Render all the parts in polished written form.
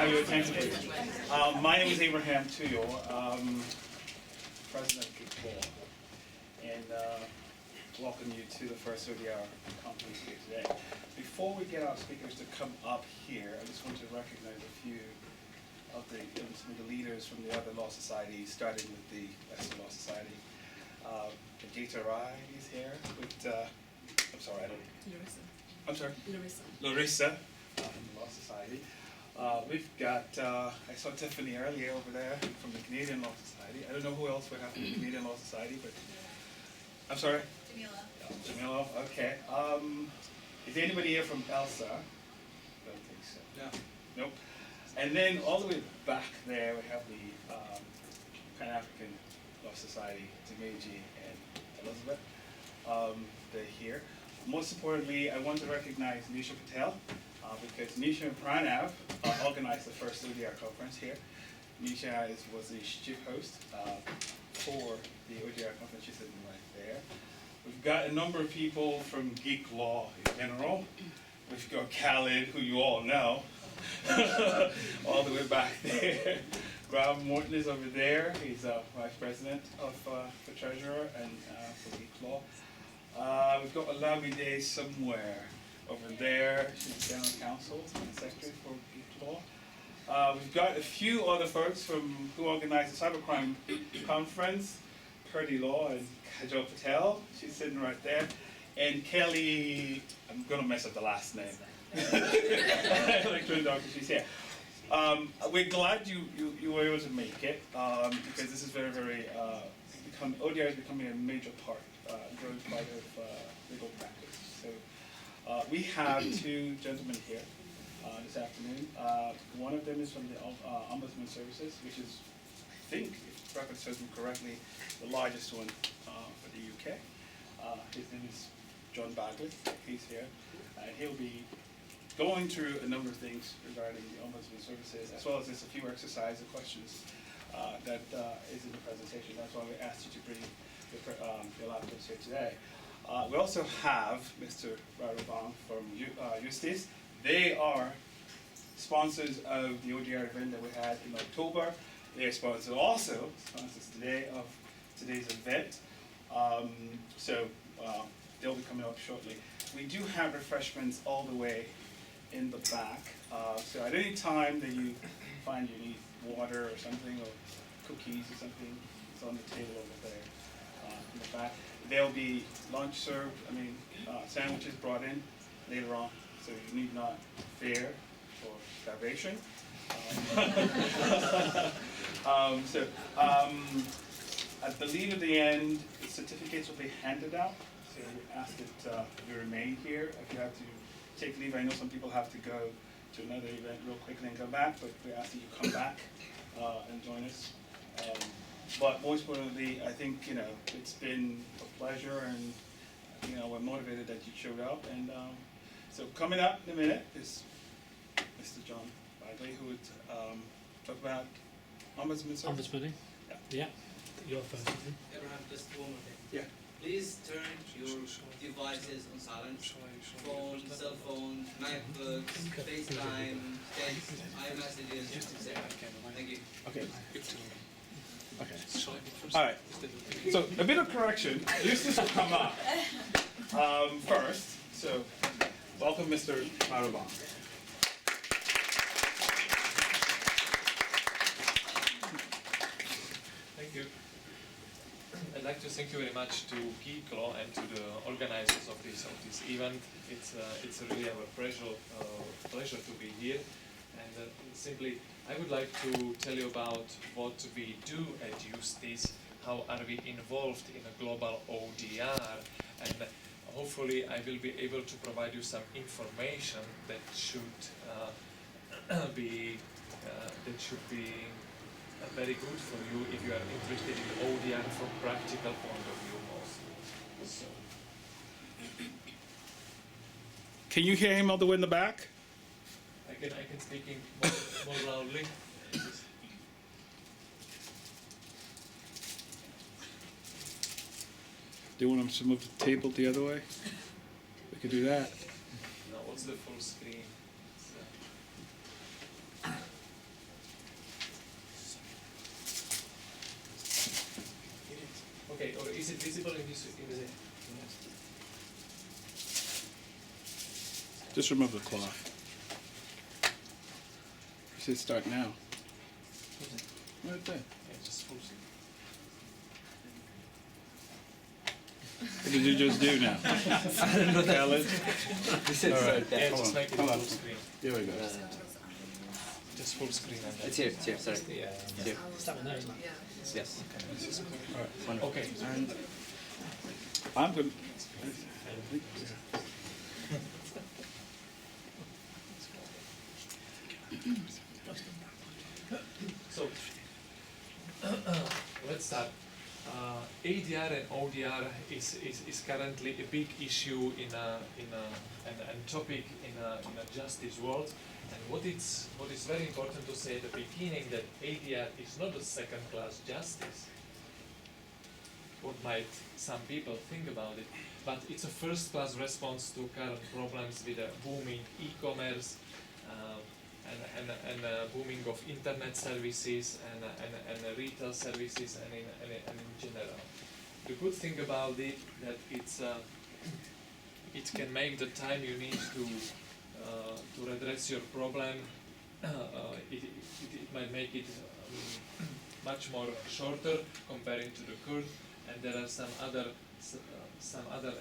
you attentively. My name is Abraham Tuyo, President of GEEKLAW, and welcome you to the first ODR conference here today. Before we get our speakers to come up here, I just want to recognize a few of some of the leaders from the other law societies, starting with the Leicester Law Society. Data Rai is here with, I'm sorry, I don't... Larissa. I'm sorry? Larissa. Larissa from the Law Society. We've got, I saw Tiffany earlier over there from the Canadian Law Society. I don't know who else we have from the Canadian Law Society, but, I'm sorry? Jamila, okay. Is anybody here from ELSA? I don't think so. No. Nope. And then all the way back there, we have the Pan-African Law Society, Dimeji and Elizabeth. They're here. Most importantly, I want to recognize Nisha Patel, because Nisha and Pranav organized the first ODR conference here. Nisha was the chief host for the ODR conference. She's sitting right there. We've got a number of people from GEEKLAW in general. We've got Khalid, who you all know, all the way back there. Rob Morton is over there. He's vice president of the treasurer and for GEEKLAW. We've got Olamide somewhere over there. She's general counsel and secretary for GEEKLAW. We've got a few other folks who organized the cybercrime conference, Purdy Law and Kajal Patel. She's sitting right there. And Kelly, I'm going to mess up the last name. Electronic doctor, she's here. We're glad you were able to make it because this is very, very, ODR is becoming a major part, growing part of legal practice. So we have two gentlemen here this afternoon. One of them is from the Ombudsman Services, which is, I think, if record serves me correctly, the largest one for the UK. His name is John Bagley. He's here, and he'll be going through a number of things regarding the Ombudsman Services, as well as there's a few exercise and questions that is in the presentation. That's why we asked you to bring your laptops here today. We also have Mr. Rado Bonk from Youstice. They are sponsors of the ODR event that we had in October. They are sponsors today of today's event. So they'll be coming up shortly. We do have refreshments all the way in the back. So at any time that you find you need water or something, or cookies or something, it's on the table over there in the back. There'll be lunch served, sandwiches brought in later on, so you need not fear for starvation. I believe at the end, the certificates will be handed out, so we ask that you remain here. If you have to take leave, I know some people have to go to another event real quickly and come back, but we ask that you come back and join us. But most importantly, I think it's been a pleasure, and we're motivated that you showed up. And so coming up in a minute is Mr. John Bagley, who would talk about Ombudsman Service. Ombudsman? Yeah. Your first. Abraham, just one more thing. Yeah. Please turn your devices on silent. Phone, cell phone, MacBooks, FaceTime, text, iMessages, etc. Thank you. Okay. Okay. All right. So a bit of correction. Youstice will come up first. So welcome, Mr. Rado Bonk. Thank you. I'd like to thank you very much to GEEKLAW and to the organizers of this event. It's really our pleasure to be here. And simply, I would like to tell you about what we do at Youstice, how are we involved in a global ODR, and hopefully I will be able to provide you some information that should be very good for you if you are interested in ODR from practical point of view mostly. So. Can you hear him all the way in the back? I can speak in more loudly. Do you want him to move the table the other way? We could do that. No, what's the full screen? Is it visible in this? Just remove the cloth. You should start now. Right there. Yeah, just full screen. What did you just do now? I don't know that. Khaled? This is All right. Yeah, Hold just on, make it hold full on. screen. Here we go. Just full screen and It's here, sorry. Yeah. It's here. It's that one there, isn't it? Yes. All right. Wonderful. Okay. And I'm good. So let's start. ADR and ODR is currently a big issue and topic in a justice world. And what is very important to say at the beginning, that ADR is not a second-class justice. What might some people think about it? But it's a first-class response to current problems with a booming e-commerce and booming of internet services and retail services and in general. The good thing about it that it can make the time you need to redress your problem. It might make it much more shorter comparing to the court, and there are some other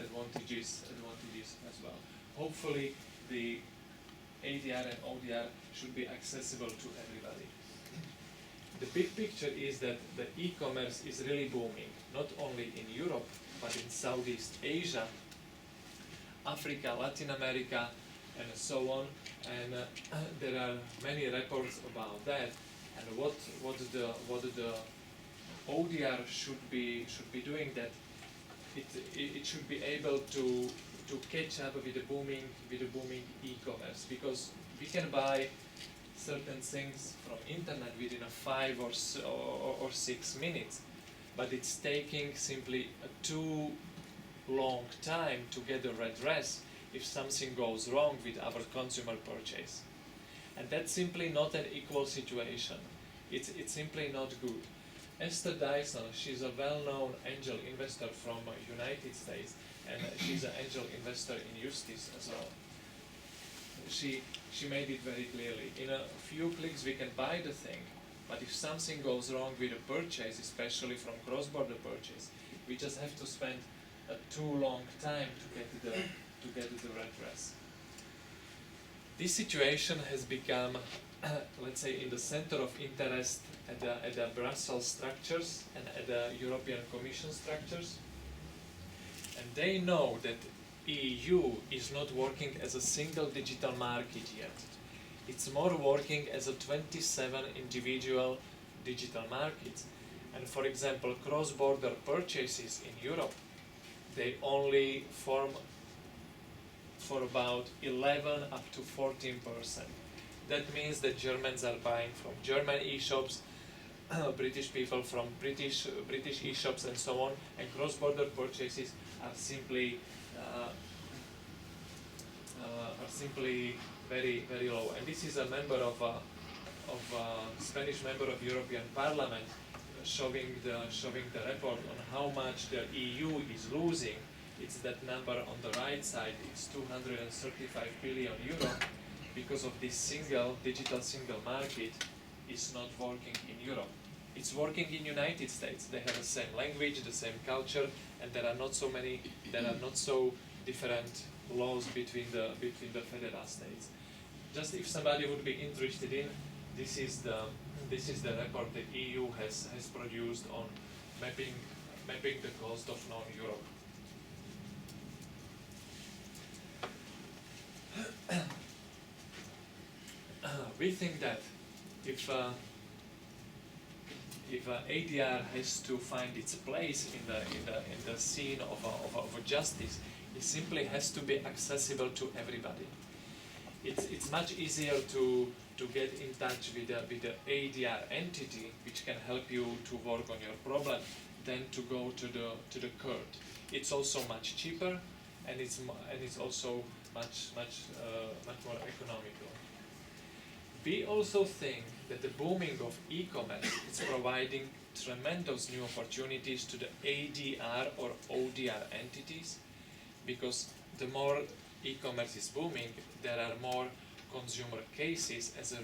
advantages as well. Hopefully, the ADR and ODR should be accessible to everybody. The big picture is that the e-commerce is really booming, not only in Europe, but in Southeast Asia, Africa, Latin America, and so on. And there are many reports about that. And what the ODR should be doing, that it should be able to catch up with the booming e-commerce, because we can buy certain things from internet within 5 or 6 minutes, but it's taking simply a too long time to get a redress if something goes wrong with our consumer purchase. And that's simply not an equal situation. It's simply not good. Esther Dyson, she's a well-known angel investor from United States, and she's an angel investor in Youstice as well. She made it very clearly. In a few clicks we can buy the thing, but if something goes wrong with a purchase, especially from cross-border purchase, we just have to spend a too long time to get the redress. This situation has become, let's say, in the center of interest at the Brussels structures and at the European Commission structures. And they know that EU is not working as a single digital market yet. It's more working as a 27 individual digital markets. And for example, cross-border purchases in Europe, they only form for about 11 up to 14%. That means that Germans are buying from German e-shops, British people from British e-shops and so on, and cross-border purchases are simply very, very low. And this is a member of Spanish member of European Parliament showing the report on how much the EU is losing. It's that number on the right side. It's 235 billion euro because of this digital single market is not working in Europe. It's working in United States. They have the same language, the same culture, and there are not so different laws between the federal states. Just if somebody would be interested in, this is the report that EU has produced on mapping the cost of non-Europe. We think that if ADR has to find its place in the scene of a justice, it simply has to be accessible to everybody. It's much easier to get in touch with the ADR entity, which can help you to work on your problem, than to go to the court. It's also much cheaper, and it's also much more economical. We also think that the booming of e-commerce is providing tremendous new opportunities to the ADR or ODR entities, because the more e-commerce is booming, there are more consumer cases as a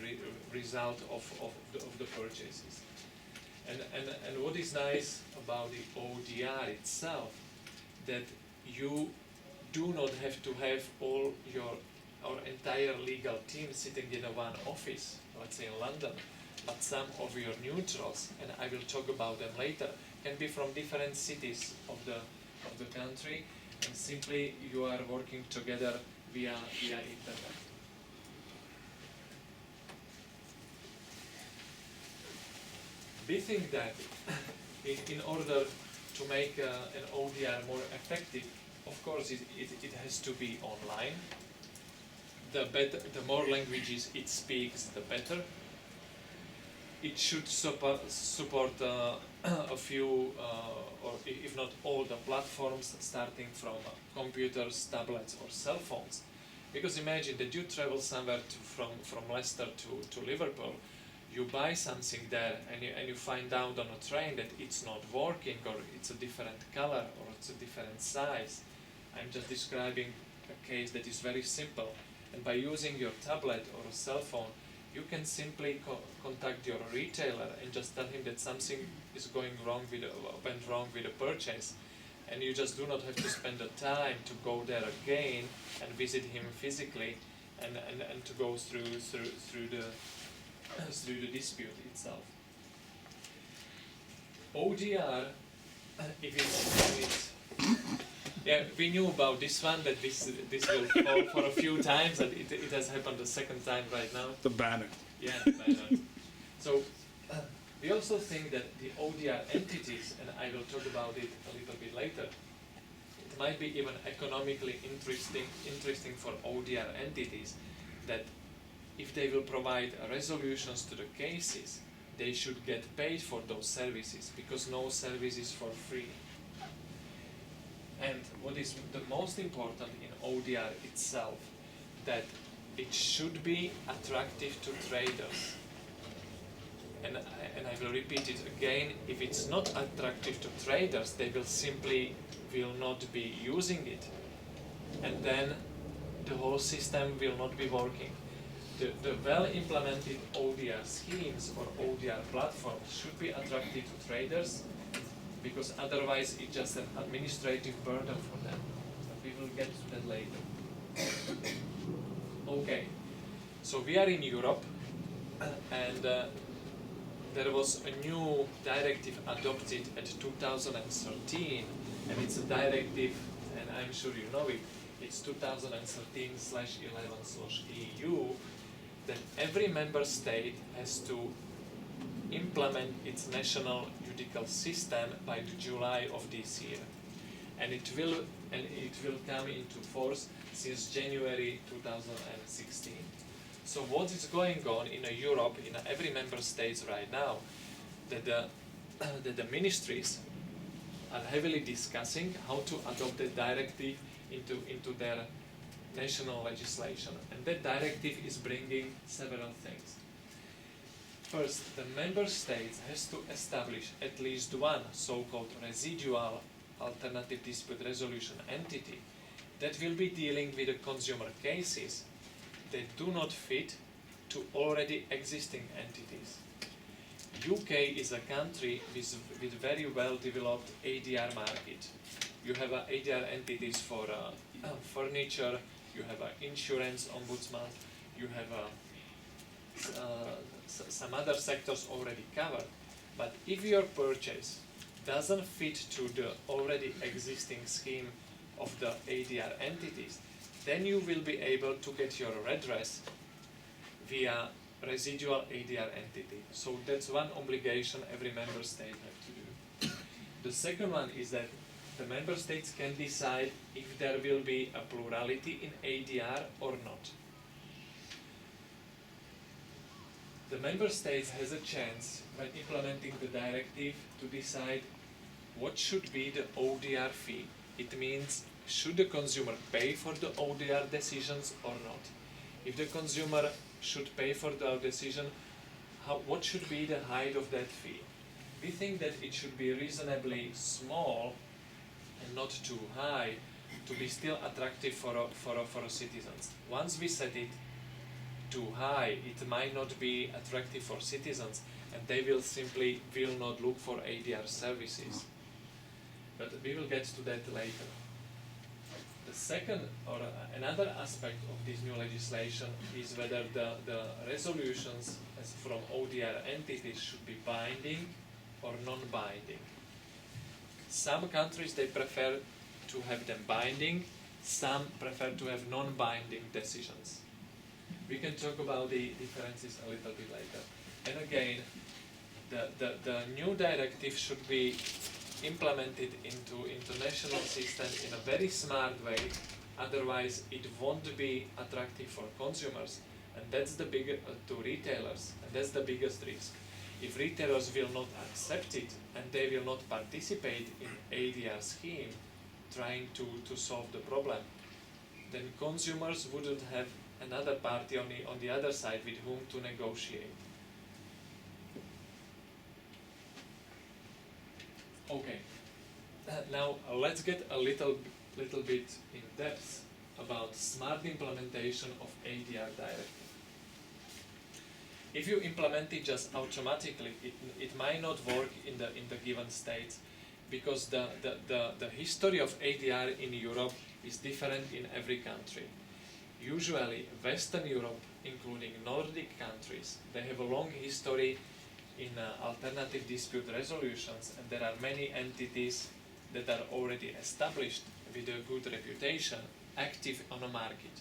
result of the purchases. And what is nice about the ODR itself, that you do not have to have all our entire legal team sitting in one office, let's say in London, but some of your neutrals, and I will talk about them later, can be from different cities of the country, and simply you are working together via internet. We think that in order to make an ODR more effective, of course it has to be online. The more languages it speaks, the better. It should support a few, or if not all, the platforms, starting from computers, tablets, or cell phones. Because imagine that you travel somewhere from Leicester to Liverpool, you buy something there, and you find out on a train that it's not working, or it's a different color, or it's a different size. I'm just describing a case that is very simple. And by using your tablet or a cell phone, you can simply contact your retailer and just tell him that something is went wrong with the purchase, and you just do not have to spend the time to go there again and visit him physically, and to go through the dispute itself. ODR, if it's yeah, we knew about this one, that this will fall for a few times, and it has happened the second time right now. The banner. Yeah, the banner. So we also think that the ODR entities, and I will talk about it a little bit later, it might be even economically interesting for ODR entities, that if they will provide resolutions to the cases, they should get paid for those services, because no service is for free. And what is the most important in ODR itself, that it should be attractive to traders. And I will repeat it again, if it's not attractive to traders, they will not be using it. And then the whole system will not be working. The well-implemented ODR schemes or ODR platforms should be attractive to traders, because otherwise it's just an administrative burden for them. But we will get to that later. Okay, so we are in Europe, and there was a new directive adopted at 2013, and it's a directive, and I'm sure you know it, it's 2013/11/EU, that every member state has to implement its national judicial system by July of this year, and it will come into force since January 2016. So what is going on in Europe, in every member state right now, that the ministries are heavily discussing how to adopt the directive into their national legislation, and that directive is bringing several things. First, the member states has to establish at least one so-called residual alternative dispute resolution entity that will be dealing with the consumer cases that do not fit to already existing entities. UK is a country with very well developed ADR market. You have ADR entities for furniture, you have insurance ombudsman, you have some other sectors already covered. But if your purchase doesn't fit to the already existing scheme of the ADR entities, then you will be able to get your redress via residual ADR entity. So that's one obligation every member state has to do. The second one is that the member states can decide if there will be a plurality in ADR or not. The member states has a chance, when implementing the directive, to decide what should be the ODR fee. It means, should the consumer pay for the ODR decisions or not? If the consumer should pay for our decision, what should be the height of that fee? We think that it should be reasonably small and not too high to be still attractive for our citizens. Once we set it too high, it might not be attractive for citizens, and they will simply not look for ADR services. But we will get to that later. The second or another aspect of this new legislation is whether the resolutions as from ODR entities should be binding or non-binding. Some countries, they prefer to have them binding, some prefer to have non-binding decisions. We can talk about the differences a little bit later. And again, the new directive should be implemented into international systems in a very smart way, otherwise it won't be attractive for consumers, and that's the to retailers, and that's the biggest risk. If retailers will not accept it and they will not participate in ADR scheme trying to solve the problem, then consumers wouldn't have another party on the other side with whom to negotiate. Okay, now let's get a little bit in depth about smart implementation of ADR directive. If you implement it just automatically, it might not work in the given state, because the history of ADR in Europe is different in every country. Usually, Western Europe, including Nordic countries, they have a long history in alternative dispute resolutions, and there are many entities that are already established with a good reputation, active on the market.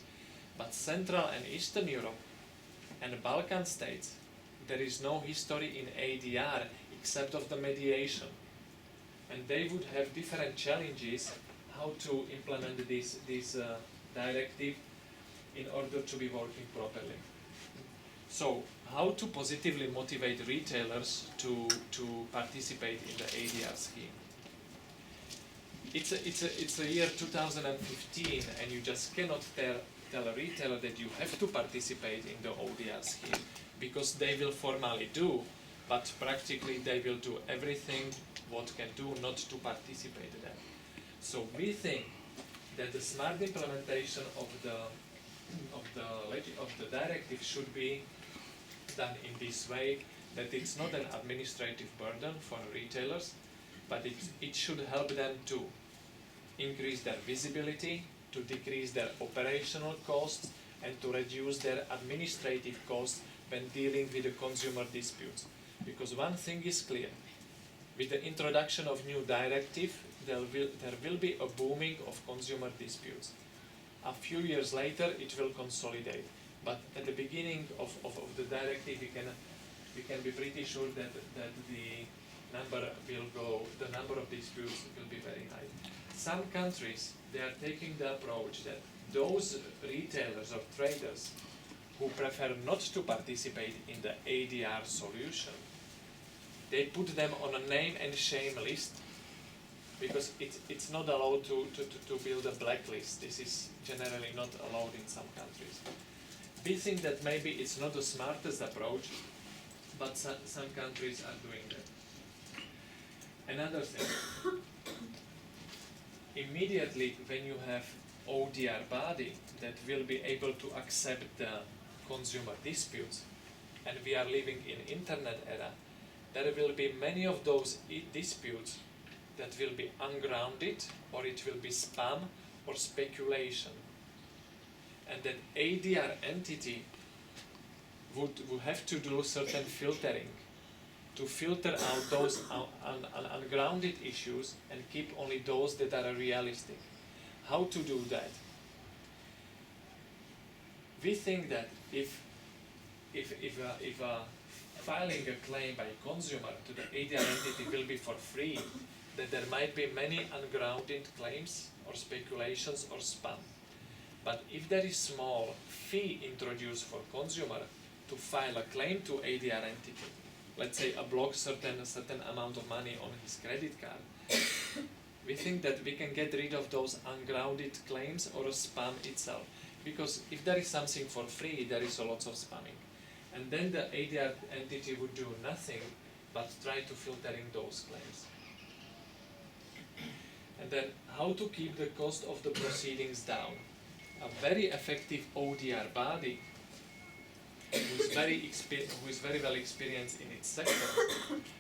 But Central and Eastern Europe and the Balkan states, there is no history in ADR except of the mediation. And they would have different challenges how to implement this directive in order to be working properly. So, how to positively motivate retailers to participate in the ADR scheme? It's a year 2015, and you just cannot tell a retailer that you have to participate in the ODR scheme, because they will formally do, but practically they will do everything what can do not to participate in that. So we think that the smart implementation of the directive should be done in this way, that it's not an administrative burden for retailers, but it should help them to increase their visibility, to decrease their operational costs, and to reduce their administrative costs when dealing with the consumer disputes. Because one thing is clear, with the introduction of new directive, there will be a booming of consumer disputes. A few years later, it will consolidate. But at the beginning of the directive, we can be pretty sure that the number of disputes will be very high. Some countries, they are taking the approach that those retailers or traders who prefer not to participate in the ADR solution, they put them on a name and shame list, because it's not allowed to build a blacklist. This is generally not allowed in some countries. We think that maybe it's not the smartest approach, but some countries are doing that. Another thing, immediately when you have ODR body that will be able to accept the consumer disputes, and we are living in internet era, there will be many of those disputes that will be ungrounded, or it will be spam or speculation. And that ADR entity would have to do certain filtering to filter out those ungrounded issues and keep only those that are realistic. How to do that? We think that if filing a claim by a consumer to the ADR entity will be for free, that there might be many ungrounded claims or speculations or spam. But if there is small fee introduced for consumer to file a claim to ADR entity, let's say a block certain amount of money on his credit card, we think that we can get rid of those ungrounded claims or spam itself. Because if there is something for free, there is a lot of spamming. And then the ADR entity would do nothing but try to filtering those claims. And then how to keep the cost of the proceedings down. A very effective ODR body who is very well experienced in its sector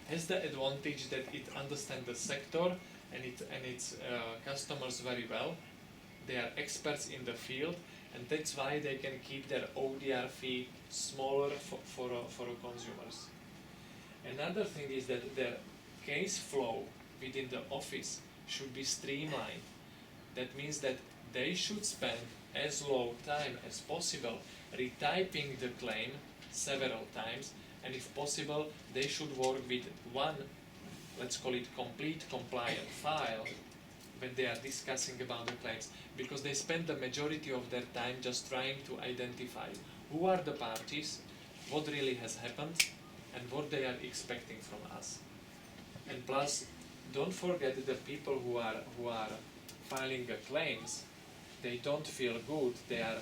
has the advantage that it understands the sector and its customers very well. They are experts in the field, and that's why they can keep their ODR fee smaller for consumers. Another thing is that their case flow within the office should be streamlined. That means that they should spend as low time as possible retyping the claim several times, and if possible they should work with one, let's call it complete compliant file when they are discussing about the claims, because they spend the majority of their time just trying to identify who are the parties, what really has happened, and what they are expecting from us. And plus, don't forget that the people who are filing the claims, they don't feel good, they are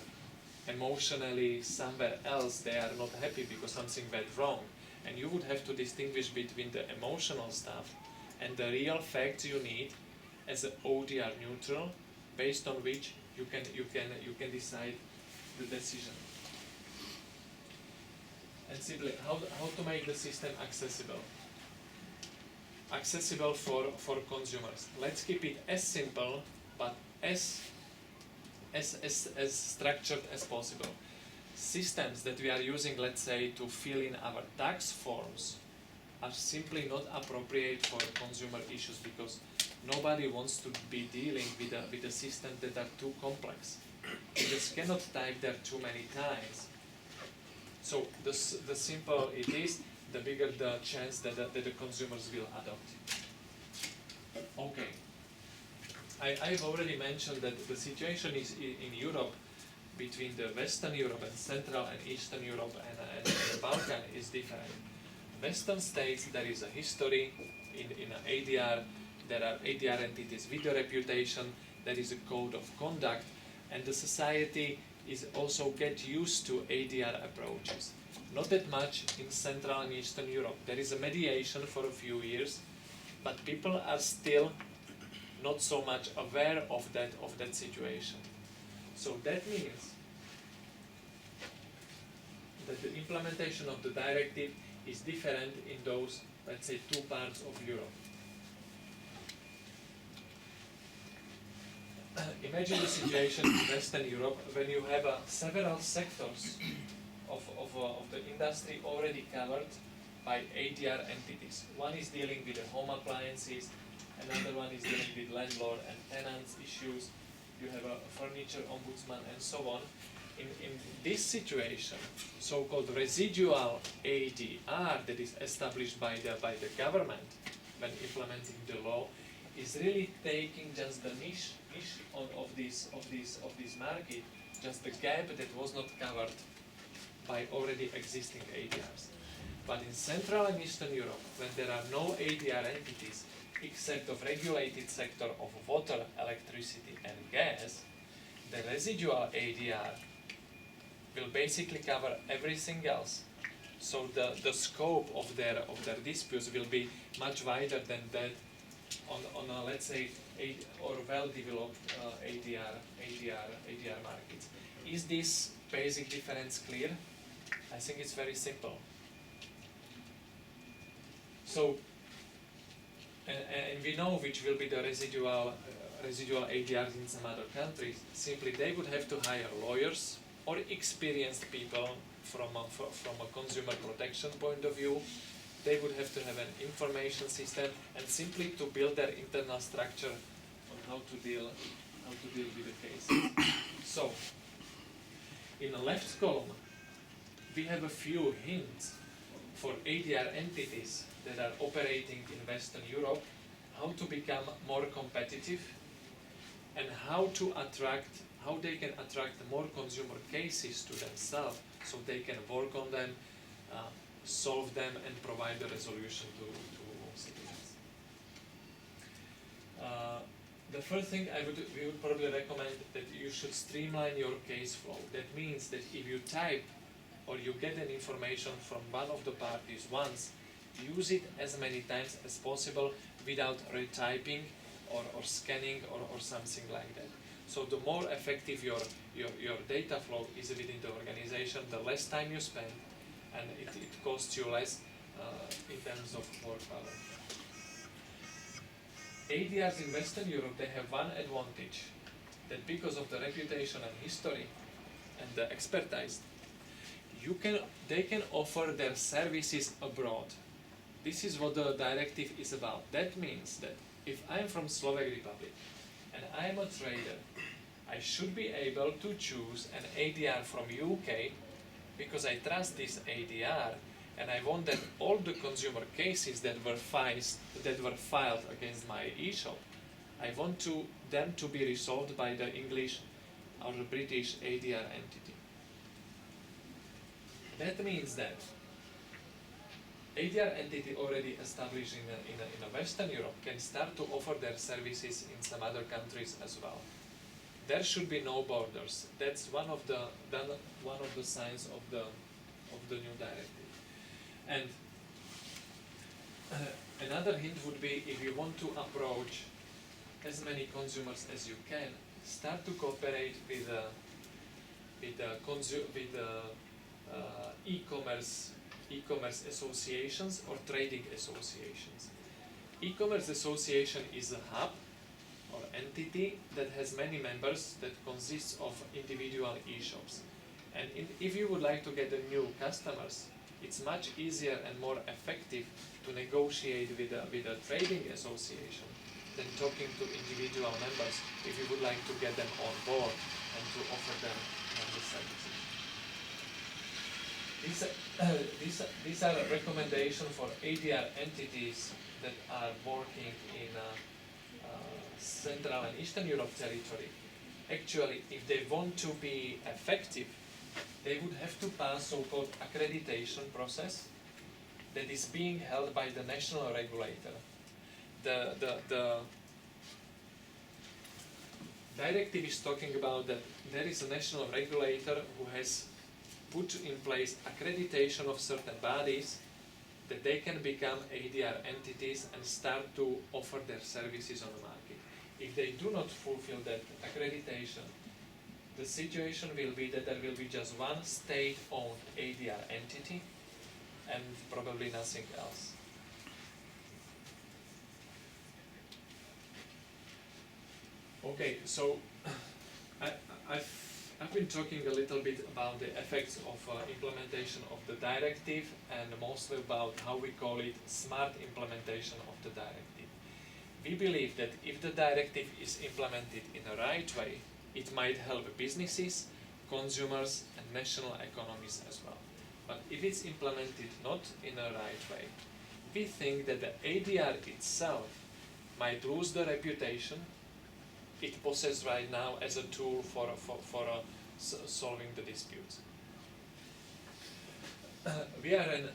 emotionally somewhere else, they are not happy because something went wrong. And you would have to distinguish between the emotional stuff and the real facts you need as an ODR neutral, based on which you can decide the decision. And simply, how to make the system accessible? Accessible for consumers. Let's keep it as simple, but as structured as possible. Systems that we are using, let's say, to fill in our tax forms are simply not appropriate for consumer issues, because nobody wants to be dealing with a system that are too complex. You just cannot type there too many times. So the simpler it is, the bigger the chance that the consumers will adopt it. Okay. I've already mentioned that the situation is in Europe, between the Western Europe and Central and Eastern Europe and the Balkan is different. Western states, there is a history in ADR, there are ADR entities with a reputation, there is a code of conduct, and the society is also get used to ADR approaches. Not that much in Central and Eastern Europe. There is a mediation for a few years, but people are still not so much aware of that situation. So that means that the implementation of the directive is different in those, let's say, two parts of Europe. Imagine the situation in Western Europe when you have several sectors of the industry already covered by ADR entities. One is dealing with the home appliances, another one is dealing with landlord and tenants issues, you have a furniture ombudsman and so on. In this situation, so-called residual ADR that is established by the government when implementing the law is really taking just the niche of this market, just the gap that was not covered by already existing ADRs. But in Central and Eastern Europe, when there are no ADR entities except of regulated sector of water, electricity and gas, the residual ADR will basically cover everything else. So the scope of their disputes will be much wider than that on a, let's say, or well-developed ADR markets. Is this basic difference clear? I think it's very simple. So, and we know which will be the residual ADRs in some other countries. Simply, they would have to hire lawyers or experienced people from a consumer protection point of view. They would have to have an information system and simply to build their internal structure on how to deal with the cases. So, in the left column, we have a few hints for ADR entities that are operating in Western Europe, how to become more competitive and how they can attract more consumer cases to themselves so they can work on them, solve them and provide the resolution to citizens. The first thing we would probably recommend that you should streamline your case flow. That means that if you type or you get an information from one of the parties once, use it as many times as possible without retyping or scanning or something like that. So the more effective your data flow is within the organization, the less time you spend, and it costs you less in terms of workload. ADRs in Western Europe, they have one advantage, that because of the reputation and history and the expertise, they can offer their services abroad. This is what the directive is about. That means that if I am from Slovak Republic and I am a trader, I should be able to choose an ADR from UK because I trust this ADR, and I want that all the consumer cases that were filed against my e-shop, I want them to be resolved by the English or the British ADR entity. That means that ADR entity already established in Western Europe can start to offer their services in some other countries as well. There should be no borders. That's one of the signs of the new directive. And another hint would be, if you want to approach as many consumers as you can, start to cooperate with e-commerce associations or trading associations. E-commerce association is a hub or entity that has many members that consists of individual e-shops. And if you would like to get new customers, it's much easier and more effective to negotiate with a trading association than talking to individual members if you would like to get them on board and to offer them the services. These are recommendations for ADR entities that are working in Central and Eastern Europe territory. Actually, if they want to be effective, they would have to pass so-called accreditation process that is being held by the national regulator. The directive is talking about that there is a national regulator who has put in place accreditation of certain bodies that they can become ADR entities and start to offer their services on the market. If they do not fulfill that accreditation, the situation will be that there will be just one state-owned ADR entity and probably nothing else. Okay, so I've been talking a little bit about the effects of implementation of the directive, and mostly about how we call it smart implementation of the directive. We believe that if the directive is implemented in the right way, it might help businesses, consumers, and national economies as well. But if it's implemented not in the right way, we think that the ADR itself might lose the reputation it possesses right now as a tool for solving the disputes. We are a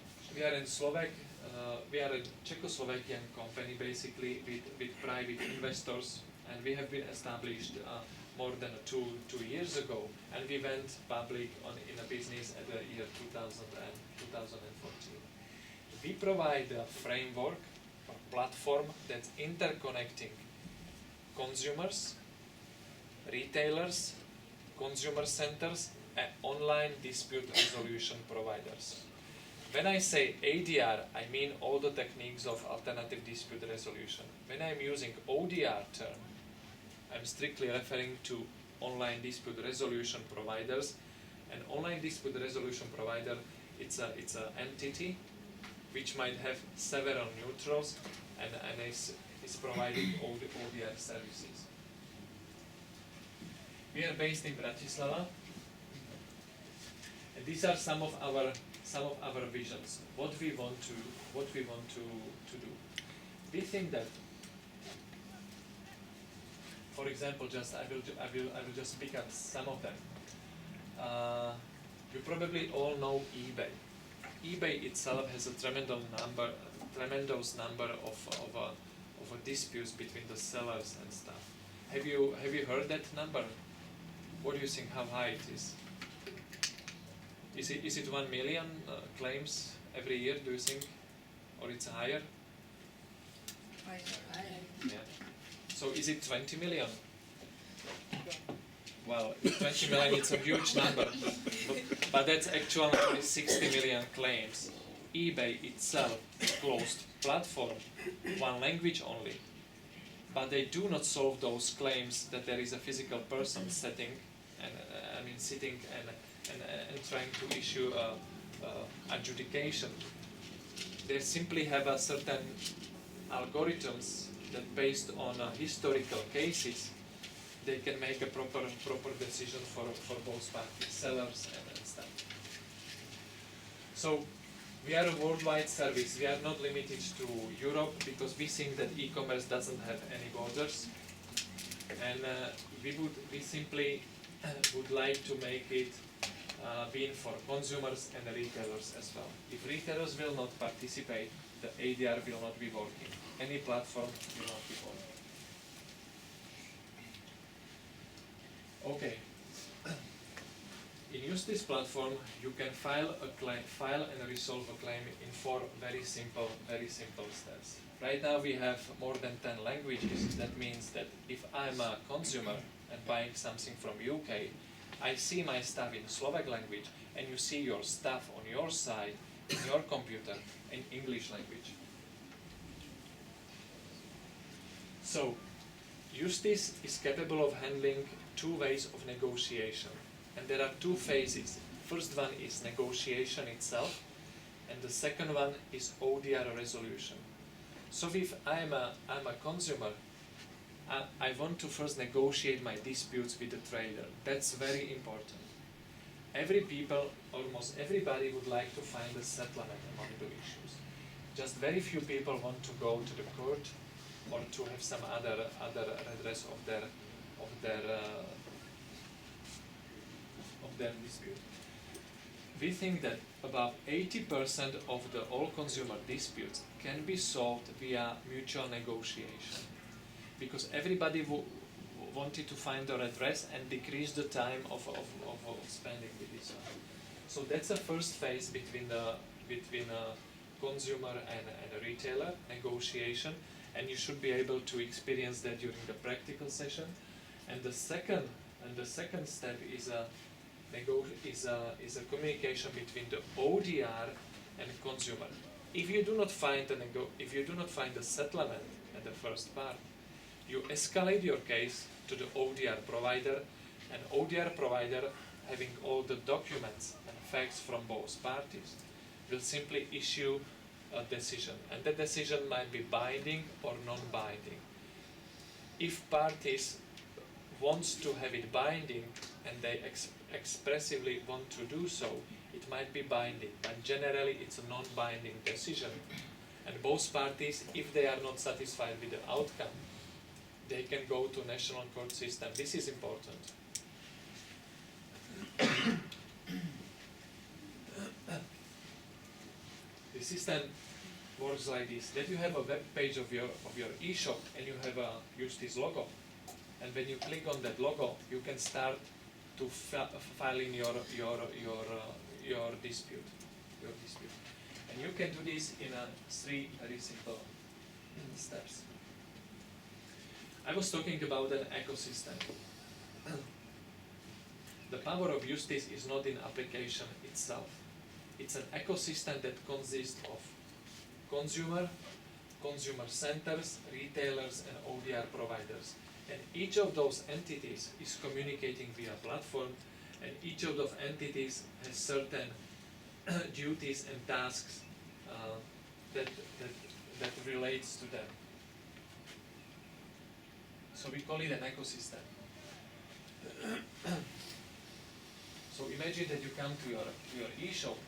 Czechoslovakian company, basically with private investors, and we have been established more than two years ago, and we went public in a business at the year 2014. We provide a framework or platform that's interconnecting consumers, retailers, consumer centers, and online dispute resolution providers. When I say ADR, I mean all the techniques of alternative dispute resolution. When I'm using ODR term, I'm strictly referring to online dispute resolution providers. An online dispute resolution provider, it's an entity which might have several neutrals and is providing all the ODR services. We are based in Bratislava, and these are some of our visions. What we want to do. We think that, for example, I will just pick up some of them. You probably all know eBay. eBay itself has a tremendous number of disputes between the sellers and stuff. Have you heard that number? What do you think? How high it is? Is it 1 million claims every year? Do you think, or it's higher? Yeah. So is it 20 million? Well, 20 million is a huge number, but that's actually 60 million claims. eBay itself closed platform, one language only, but they do not solve those claims that there is a physical person sitting and sitting and trying to issue adjudication. They simply have a certain algorithms that, based on historical cases, they can make a proper decision for both parties, sellers and stuff. So we are a worldwide service. We are not limited to Europe because we think that e-commerce doesn't have any borders, and we simply would like to make it being for consumers and retailers as well. If retailers will not participate, the ADR will not be working. Any platform will not be working. Okay. In Youstice platform, you can file and resolve a claim in 4 very simple steps. Right now we have more than 10 languages. That means that if I'm a consumer and buying something from UK, I see my stuff in Slovak language, and you see your stuff on your side, in your computer, in English language. So, Youstice is capable of handling 2 ways of negotiation, and there are 2 phases. First one is negotiation itself, and the second one is ODR resolution. So if I'm a consumer, I want to first negotiate my disputes with the trader. That's very important. Almost everybody would like to find a settlement among the issues. Just very few people want to go to the court or to have some other redress of their dispute. We think that about 80% of all consumer disputes can be solved via mutual negotiation, because everybody wanted to find a redress and decrease the time of spending with this one. So that's the first phase between a consumer and a retailer, negotiation, and you should be able to experience that during the practical session. And the second step is a communication between the ODR and consumer. If you do not find a settlement at the first part, you escalate your case to the ODR provider, and ODR provider, having all the documents and facts from both parties, will simply issue a decision, and that decision might be binding or non-binding. If parties wants to have it binding and they expressively want to do so, it might be binding, but generally it's a non-binding decision. And both parties, if they are not satisfied with the outcome, they can go to national court system. This is important. The system works like this: that you have a web page of your e-shop and you have a Youstice logo. And when you click on that logo, you can start to file in your dispute. And you can do this in 3 very simple steps. I was talking about an ecosystem. The power of Youstice is not in application itself. It's an ecosystem that consists of consumer centers, retailers, and ODR providers. And each of those entities is communicating via platform, and each of those entities has certain duties and tasks that relates to them. So we call it an ecosystem. So imagine that you come to your e-shop,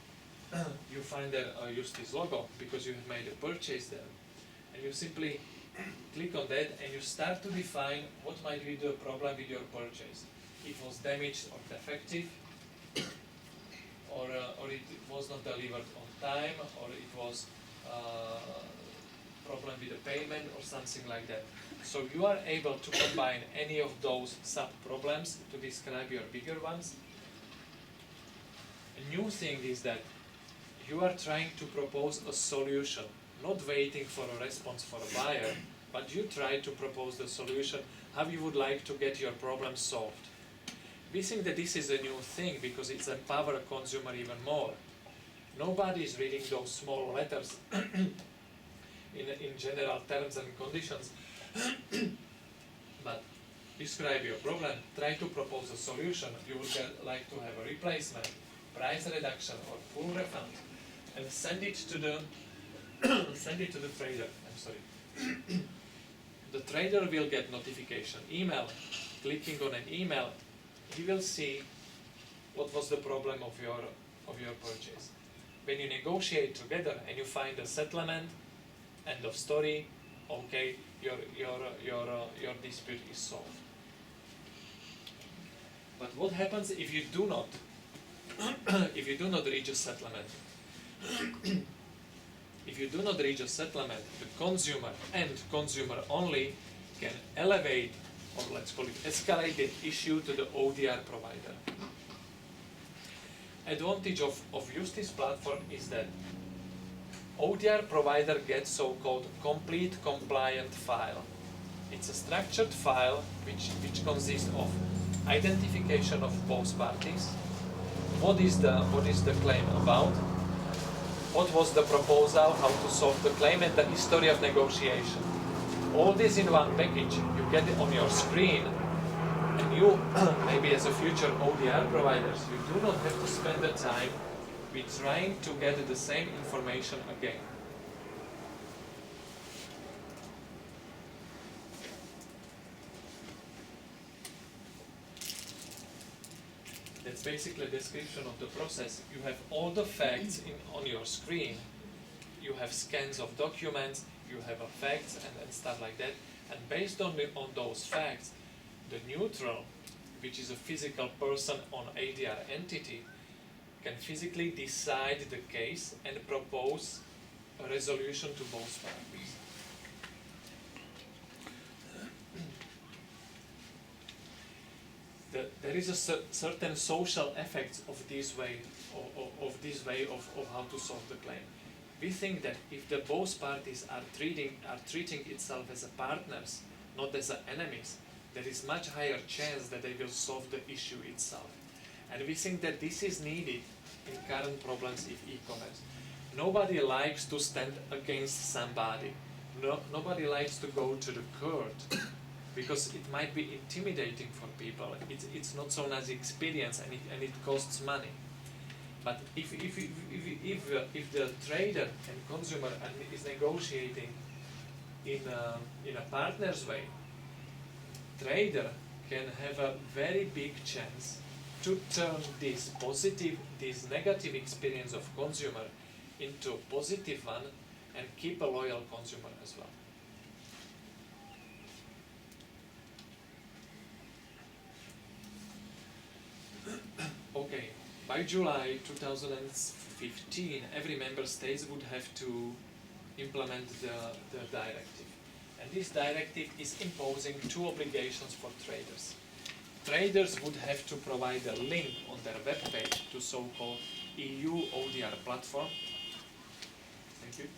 you find a Youstice logo because you have made a purchase there, and you simply click on that and you start to define what might be the problem with your purchase. It was damaged or defective, or it was not delivered on time, or it was problem with the payment or something like that. So you are able to combine any of those sub-problems to describe your bigger ones. A new thing is that you are trying to propose a solution, not waiting for a response for a buyer, but you try to propose the solution, how you would like to get your problem solved. We think that this is a new thing because it's empower a consumer even more. Nobody is reading those small letters in general terms and conditions, but describe your problem, try to propose a solution. You would like to have a replacement, price reduction or full refund, and send it to the trader. I'm sorry. The trader will get notification email. Clicking on an email, he will see what was the problem of your purchase. When you negotiate together and you find a settlement, end of story, okay, your dispute is solved. But what happens if you do not reach a settlement? If you do not reach a settlement, the consumer and consumer only can elevate, or let's call it escalate the issue to the ODR provider. Advantage of Youstice platform is that ODR provider gets so-called complete compliant file. It's a structured file which consists of identification of both parties, what is the claim about, what was the proposal, how to solve the claim, and the history of negotiation. All this in one package, you get it on your screen, and you, maybe as a future ODR providers, you do not have to spend the time with trying to get the same information again. That's basically a description of the process. You have all the facts on your screen. You have scans of documents, you have facts and stuff like that. And based on those facts, the neutral, which is a physical person on ADR entity, can physically decide the case and propose a resolution to both parties. There is a certain social effects of this way of how to solve the claim. We think that if the both parties are treating itself as a partners, not as enemies, there is much higher chance that they will solve the issue itself. And we think that this is needed in current problems in e-commerce. Nobody likes to stand against somebody. Nobody likes to go to the court because it might be intimidating for people. It's not so nice experience and it costs money. But if the trader and consumer is negotiating in a partner's way, trader can have a very big chance to turn this negative experience of consumer into a positive one and keep a loyal consumer as well. Okay, by July 2015, every member state would have to implement the directive. And this directive is imposing two obligations for traders. Traders would have to provide a link on their web page to so-called EU ODR platform. Thank you.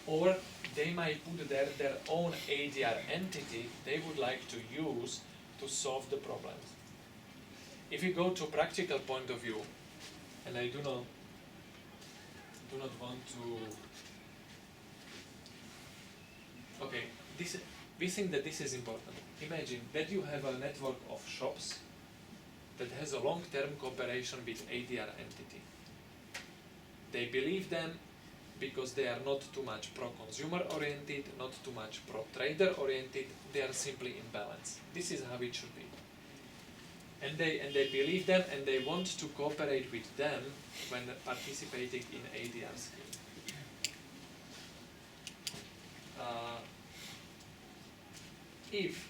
Or they might put their own ADR entity they would like to use to solve the problems. If you go to practical point of view, and I do not want to. Okay, we think that this is important. Imagine that you have a network of shops that has a long-term cooperation with ADR entity. They believe them because they are not too much pro-consumer oriented, not too much pro-trader oriented, they are simply in balance. This is how it should be. And they believe them and they want to cooperate with them when participating in ADR scheme. If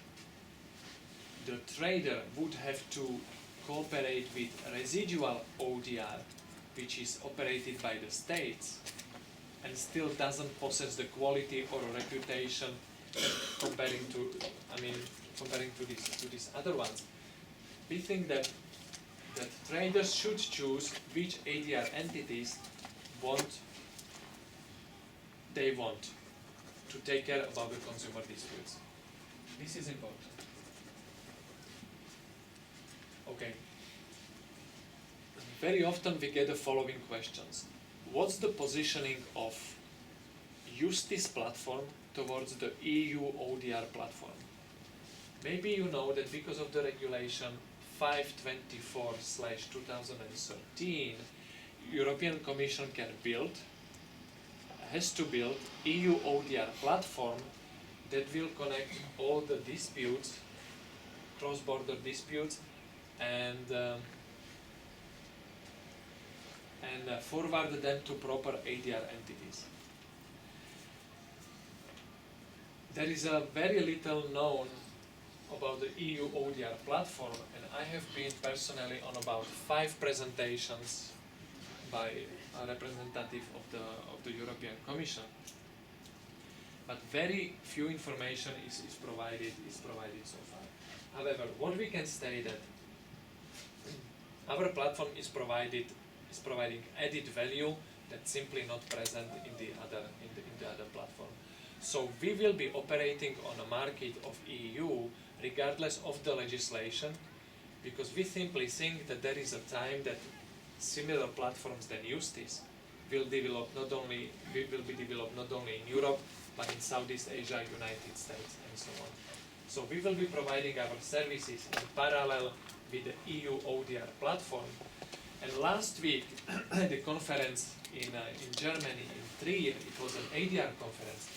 the trader would have to cooperate with residual ODR, which is operated by the states, and still doesn't possess the quality or reputation comparing to these other ones. We think that traders should choose which ADR entities they want to take care about the consumer disputes. This is important. Okay. Very often we get the following questions. What's the positioning of Youstice platform towards the EU ODR platform? Maybe you know that because of the regulation 524/2013, European Commission has to build EU ODR platform that will connect all the disputes, cross-border disputes, and forward them to proper ADR entities. There is a very little known about the EU ODR platform, and I have been personally on about 5 presentations by a representative of the European Commission. But very few information is provided so far. However, what we can say that our platform is providing added value that's simply not present in the other platform. So we will be operating on a market of EU regardless of the legislation, because we simply think that there is a time that similar platforms than Youstice will be developed not only in Europe but in Southeast Asia, United States, and so on. So we will be providing our services in parallel with the EU ODR platform. And last week, the conference in Germany, in Trier, it was an ADR conference.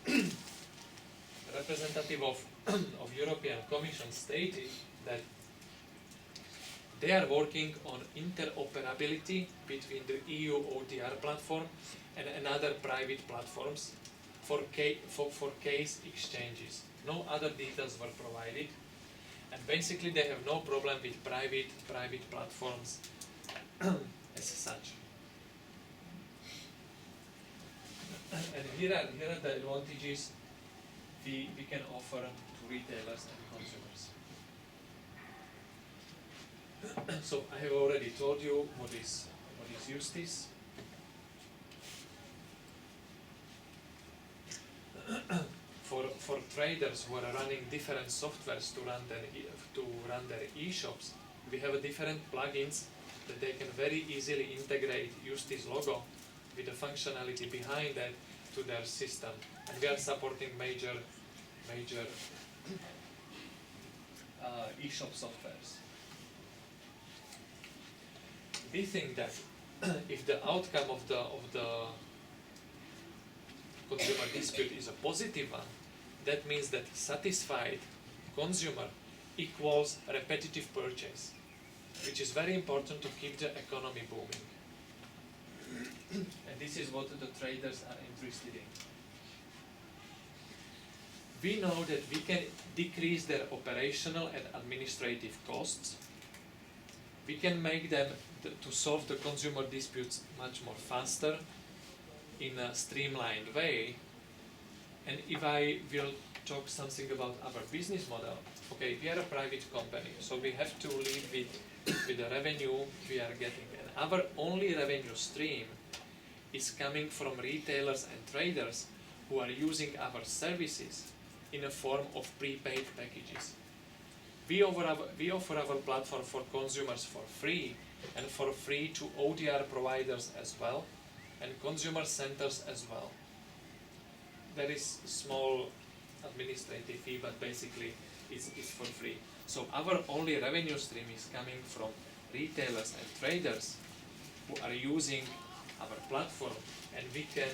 A representative of European Commission stated that they are working on interoperability between the EU ODR platform and another private platforms for case exchanges. No other details were provided, and basically they have no problem with private platforms as such. And here are the advantages we can offer to retailers and consumers. So I have already told you what is Youstice. For traders who are running different softwares to run their e-shops, we have a different plugins that they can very easily integrate Youstice logo with the functionality behind that to their system. And we are supporting major e-shop softwares. We think that if the outcome of the consumer dispute is a positive one, that means that satisfied consumer equals repetitive purchase, which is very important to keep the economy booming. And this is what the traders are interested in. We know that we can decrease their operational and administrative costs. We can make them to solve the consumer disputes much more faster in a streamlined way. And if I will talk something about our business model, okay, we are a private company, so we have to live with the revenue we are getting. And our only revenue stream is coming from retailers and traders who are using our services in a form of prepaid packages. We offer our platform for consumers for free, and for free to ODR providers as well, and consumer centers as well. There is small administrative fee, but basically it's for free. So our only revenue stream is coming from retailers and traders who are using our platform, and we can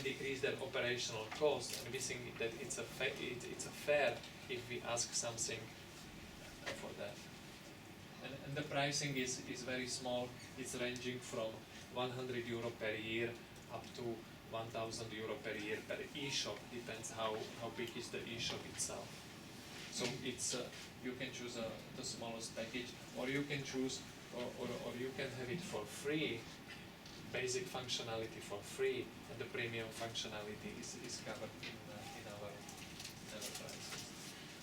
decrease their operational costs, and we think that it's a fair if we ask something for that. And the pricing is very small. It's ranging from 100 euro per year up to 1,000 euro per year per e-shop. Depends how big is the e-shop itself. So it's you can choose the smallest package, or you can choose or you can have it for free basic functionality for free, and the premium functionality is covered in our prices.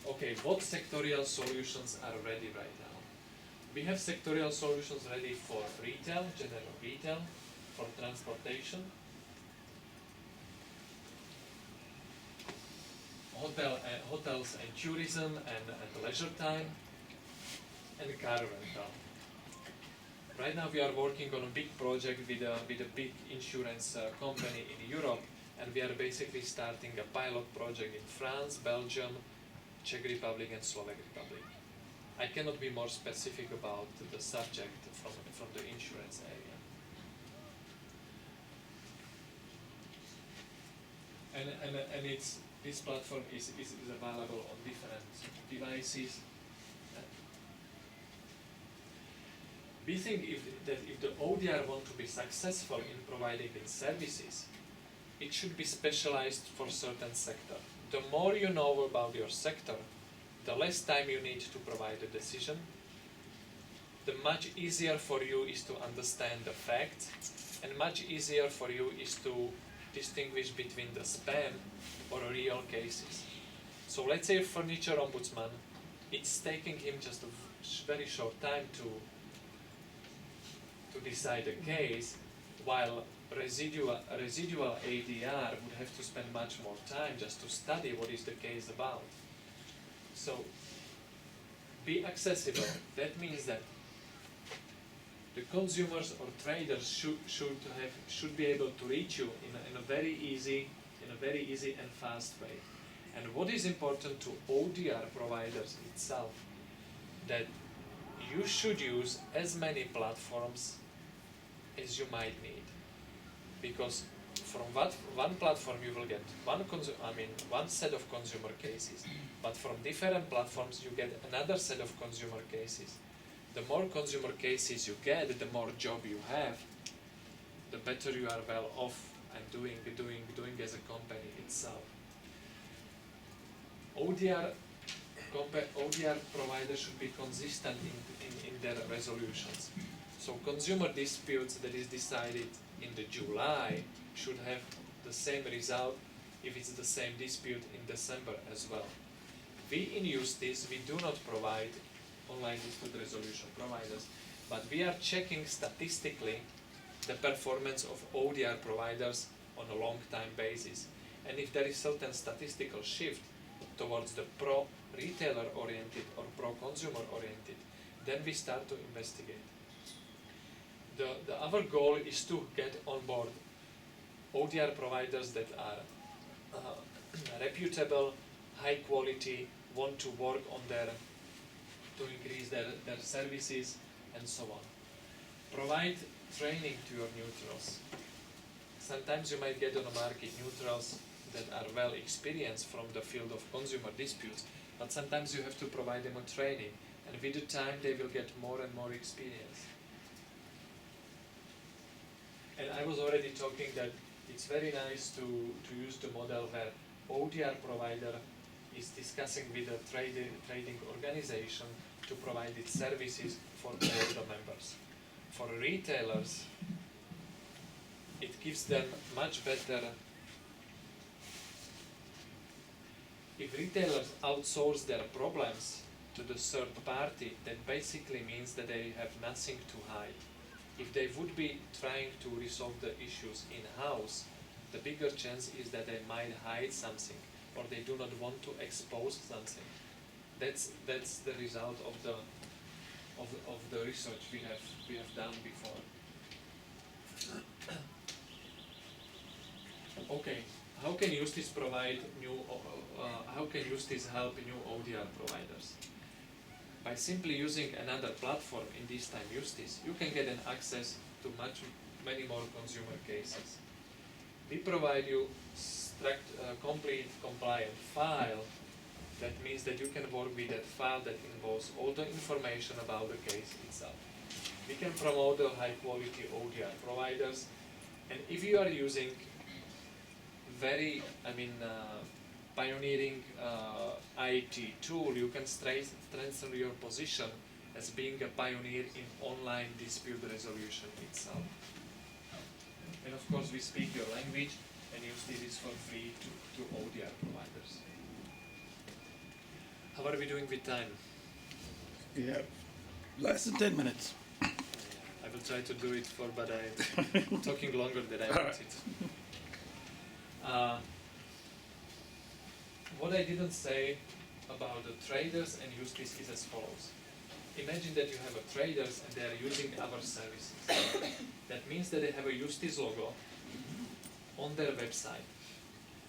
Okay, what sectorial solutions are ready right now? We have sectorial solutions ready for retail, general retail, for transportation, hotels and tourism and leisure time, and car rental. Right now we are working on a big project with a big insurance company in Europe, and we are basically starting a pilot project in France, Belgium, Czech Republic and Slovak Republic. I cannot be more specific about the subject from the insurance area. And this platform is available on different devices. We think that if the ODR want to be successful in providing its services, it should be specialized for certain sector. The more you know about your sector, the less time you need to provide a decision, the much easier for you is to understand the facts, and much easier for you is to distinguish between the spam or real cases. So let's say furniture ombudsman, it's taking him just a very short time to decide a case, while residual ADR would have to spend much more time just to study what is the case about. So be accessible. That means that the consumers or traders should be able to reach you in a very easy and fast way. And what is important to ODR providers itself, that you should use as many platforms as you might need, because from one platform you will get one set of consumer cases, but from different platforms you get another set of consumer cases. The more consumer cases you get, the more job you have, the better you are well off and doing as a company itself. ODR providers should be consistent in their resolutions. So consumer disputes that is decided in the July should have the same result if it's the same dispute in December as well. We in Youstice, we do not provide online dispute resolution providers, but we are checking statistically the performance of ODR providers on a long time basis. And if there is certain statistical shift towards the pro-retailer oriented or pro-consumer oriented, then we start to investigate. Our goal is to get on board ODR providers that are reputable, high quality, want to work on to increase their services and so on. Provide training to your neutrals. Sometimes you might get on the market neutrals that are well experienced from the field of consumer disputes, but sometimes you have to provide them a training, and with the time they will get more and more experience. And I was already talking that it's very nice to use the model where ODR provider is discussing with a trading organization to provide its services for all the members. For retailers, it gives them much better. If retailers outsource their problems to the third party, that basically means that they have nothing to hide. If they would be trying to resolve the issues in-house, the bigger chance is that they might hide something, or they do not want to expose something. That's the result of the research we have done before. Okay, how can Youstice provide how can Youstice help new ODR providers? By simply using another platform, in this time Youstice, you can get an access to many more consumer cases. We provide you complete compliant file. That means that you can work with that file that involves all the information about the case itself. We can promote the high quality ODR providers, and if you are using pioneering IT tool, you can strengthen your position as being a pioneer in online dispute resolution itself. And of course we speak your language, and Youstice is for free to ODR providers. How are we doing with time? Yeah, less than 10 minutes. I will try to do it but I'm talking longer than I wanted. What I didn't say about the traders and Youstice is as follows. Imagine that you have a traders and they are using our services. That means that they have a Youstice logo on their website.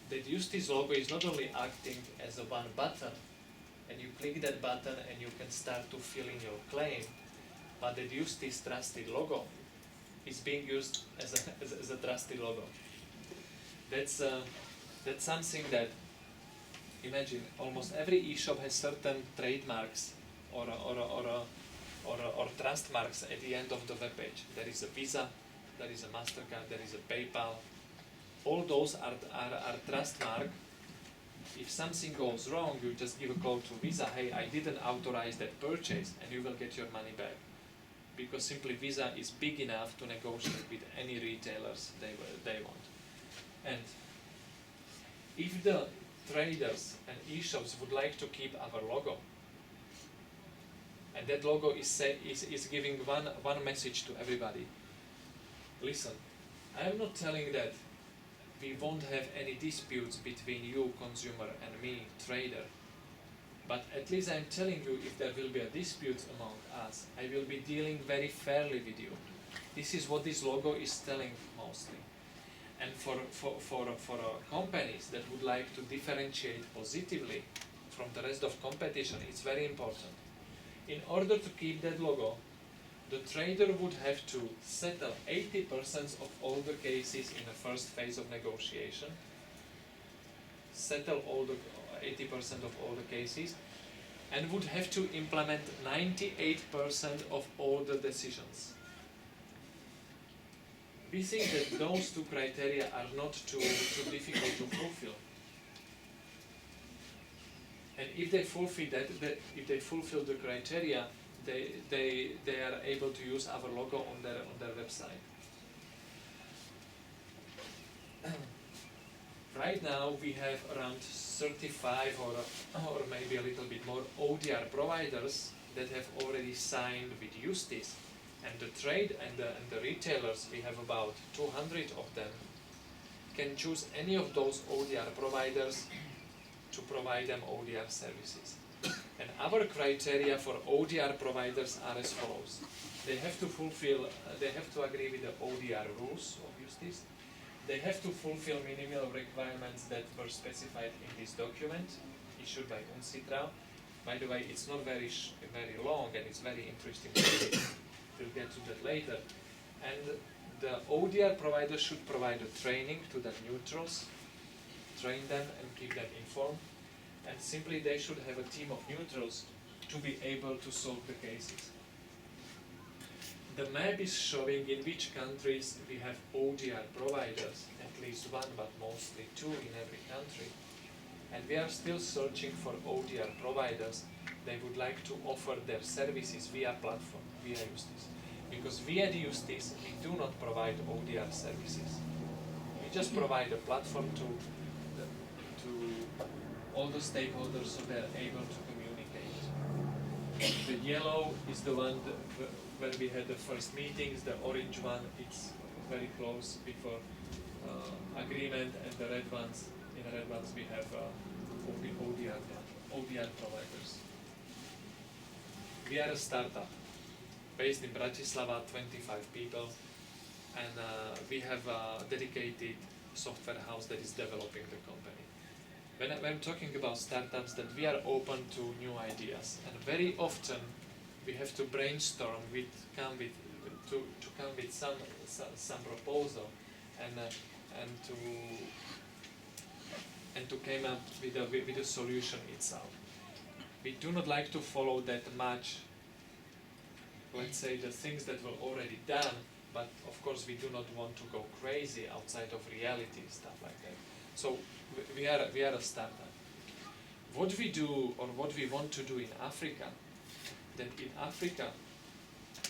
That Youstice logo is not only acting as a one button, and you click that button and you can start to fill in your claim, but that Youstice trusted logo is being used as a trusted logo. That's something that, imagine, almost every e-shop has certain trademarks or trust marks at the end of the web page. There is a Visa, there is a MasterCard, there is a PayPal. All those are trust mark. If something goes wrong, you just give a call to Visa, hey, I didn't authorize that purchase, and you will get your money back. Because simply Visa is big enough to negotiate with any retailers they want. And if the traders and e-shops would like to keep our logo, and that logo is giving one message to everybody. Listen, I am not telling that we won't have any disputes between you, consumer, and me, trader. But at least I'm telling you, if there will be a dispute among us, I will be dealing very fairly with you. This is what this logo is telling mostly. And for companies that would like to differentiate positively from the rest of competition, it's very important. In order to keep that logo, the trader would have to settle 80% of all the cases in the first phase of negotiation, settle all the 80% of all the cases, and would have to implement 98% of all the decisions. We think that those two criteria are not too difficult to fulfill. And if they fulfill the criteria, they are able to use our logo on their website. Right now we have around 35 or maybe a little bit more ODR providers that have already signed with Youstice, and the trade and the retailers, we have about 200 of them, can choose any of those ODR providers to provide them ODR services. And our criteria for ODR providers are as follows. They have to agree with the ODR rules of Youstice. They have to fulfill minimal requirements that were specified in this document issued by UNCITRAL. By the way, it's not very long and it's very interesting. We'll get to that later. And the ODR provider should provide a training to the neutrals, train them and keep them informed. And simply they should have a team of neutrals to be able to solve the cases. The map is showing in which countries we have ODR providers, at least one but mostly two in every country. And we are still searching for ODR providers. They would like to offer their services via platform, via Youstice. Because via the Youstice, we do not provide ODR services. We just provide a platform to all the stakeholders so they're able to communicate. The yellow is the one where we had the first meetings, the orange one, it's very close before agreement, and the red ones, in the red ones we have ODR providers. We are a startup based in Bratislava, 25 people, and we have a dedicated software house that is developing the company. When I'm talking about startups, that we are open to new ideas, and very often we have to brainstorm to come with some proposal, and to come up with a solution itself. We do not like to follow that much, let's say, the things that were already done, but of course we do not want to go crazy outside of reality, stuff like that. So we are a startup. What we do, or what we want to do in Africa, that in Africa,